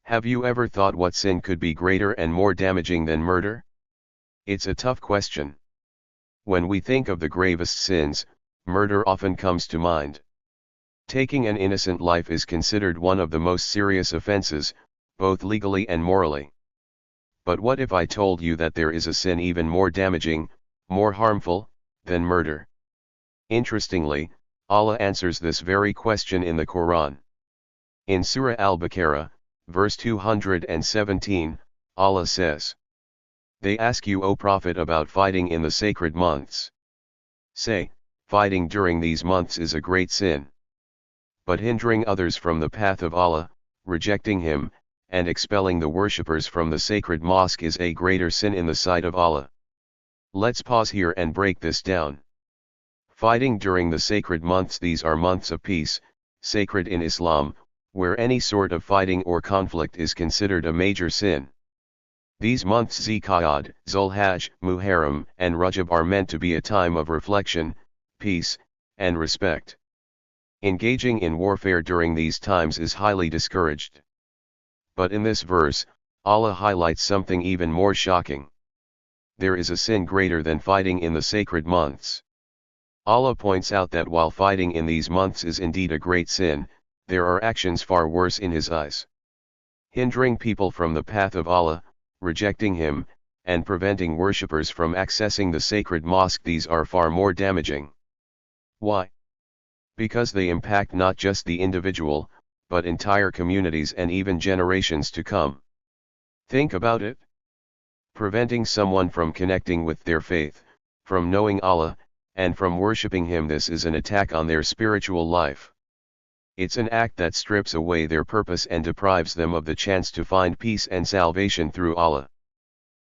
Have you ever thought what sin could be greater and more damaging than murder? It's a tough question. When we think of the gravest sins, murder often comes to mind. Taking an innocent life is considered one of the most serious offenses, both legally and morally. But what if I told you that there is a sin even more damaging, more harmful, than murder? Interestingly, Allah answers this very question in the Quran. In Surah Al-Baqarah, verse 217, Allah says, "They ask you, O Prophet, about fighting in the sacred months. Say, fighting during these months is a great sin. But hindering others from the path of Allah, rejecting Him, and expelling the worshippers from the sacred mosque is a greater sin in the sight of Allah." Let's pause here and break this down. Fighting during the sacred months. These are months of peace, sacred in Islam, where any sort of fighting or conflict is considered a major sin. These months Zulqa'dah, Zulhajj, Muharram, and Rajab are meant to be a time of reflection, peace, and respect. Engaging in warfare during these times is highly discouraged. But in this verse, Allah highlights something even more shocking. There is a sin greater than fighting in the sacred months. Allah points out that while fighting in these months is indeed a great sin, there are actions far worse in His eyes. Hindering people from the path of Allah, rejecting Him, and preventing worshippers from accessing the sacred mosque, these are far more damaging. Why? Because they impact not just the individual, but entire communities and even generations to come. Think about it. Preventing someone from connecting with their faith, from knowing Allah, and from worshipping Him, this is an attack on their spiritual life. It's an act that strips away their purpose and deprives them of the chance to find peace and salvation through Allah.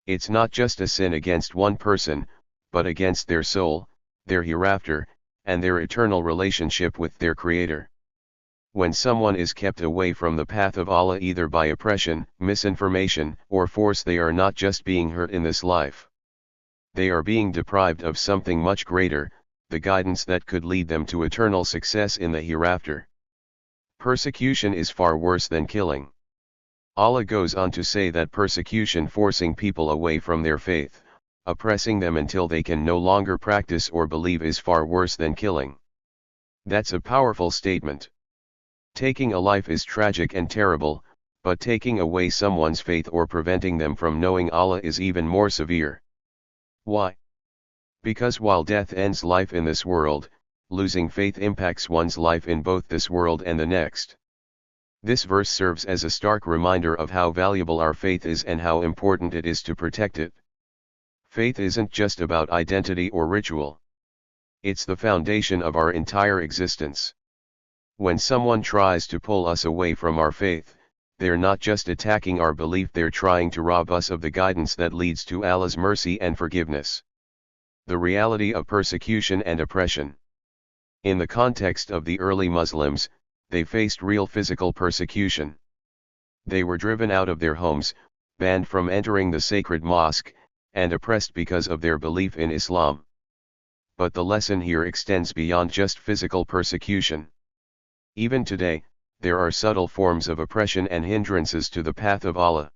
It's not just a sin against one person, but against their soul, their hereafter, and their eternal relationship with their Creator. When someone is kept away from the path of Allah either by oppression, misinformation, or force, they are not just being hurt in this life. They are being deprived of something much greater, the guidance that could lead them to eternal success in the hereafter. Persecution is far worse than killing. Allah goes on to say that persecution, forcing people away from their faith, oppressing them until they can no longer practice or believe, is far worse than killing. That's a powerful statement. Taking a life is tragic and terrible, but taking away someone's faith or preventing them from knowing Allah is even more severe. Why? Because while death ends life in this world, losing faith impacts one's life in both this world and the next. This verse serves as a stark reminder of how valuable our faith is and how important it is to protect it. Faith isn't just about identity or ritual. It's the foundation of our entire existence. When someone tries to pull us away from our faith, they're not just attacking our belief, they're trying to rob us of the guidance that leads to Allah's mercy and forgiveness. The reality of persecution and oppression. In the context of the early Muslims, they faced real physical persecution. They were driven out of their homes, banned from entering the sacred mosque, and oppressed because of their belief in Islam. But the lesson here extends beyond just physical persecution. Even today, there are subtle forms of oppression and hindrances to the path of Allah.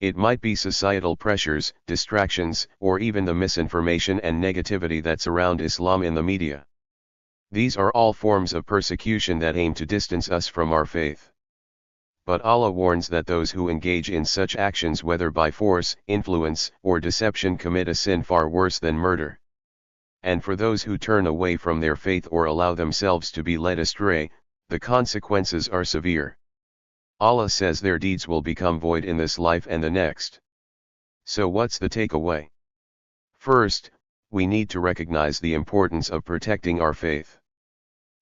It might be societal pressures, distractions, or even the misinformation and negativity that surround Islam in the media. These are all forms of persecution that aim to distance us from our faith. But Allah warns that those who engage in such actions, whether by force, influence, or deception, commit a sin far worse than murder. And for those who turn away from their faith or allow themselves to be led astray, the consequences are severe. Allah says their deeds will become void in this life and the next. So what's the takeaway? First, we need to recognize the importance of protecting our faith.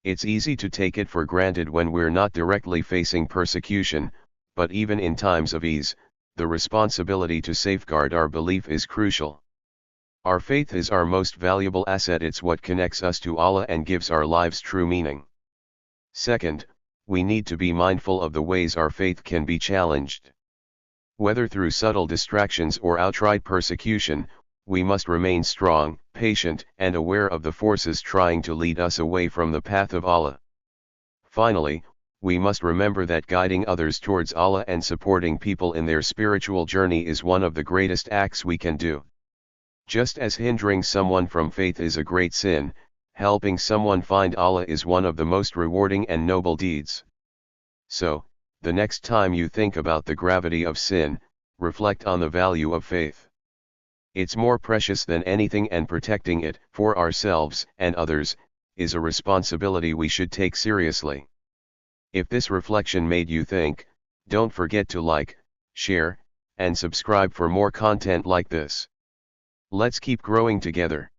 It's easy to take it for granted when we're not directly facing persecution, but even in times of ease, the responsibility to safeguard our belief is crucial. Our faith is our most valuable asset. It's what connects us to Allah and gives our lives true meaning. Second, we need to be mindful of the ways our faith can be challenged. Whether through subtle distractions or outright persecution, we must remain strong, patient, and aware of the forces trying to lead us away from the path of Allah. Finally, we must remember that guiding others towards Allah and supporting people in their spiritual journey is one of the greatest acts we can do. Just as hindering someone from faith is a great sin, helping someone find Allah is one of the most rewarding and noble deeds. So, the next time you think about the gravity of sin, reflect on the value of faith. It's more precious than anything, and protecting it, for ourselves and others, is a responsibility we should take seriously. If this reflection made you think, don't forget to like, share, and subscribe for more content like this. Let's keep growing together.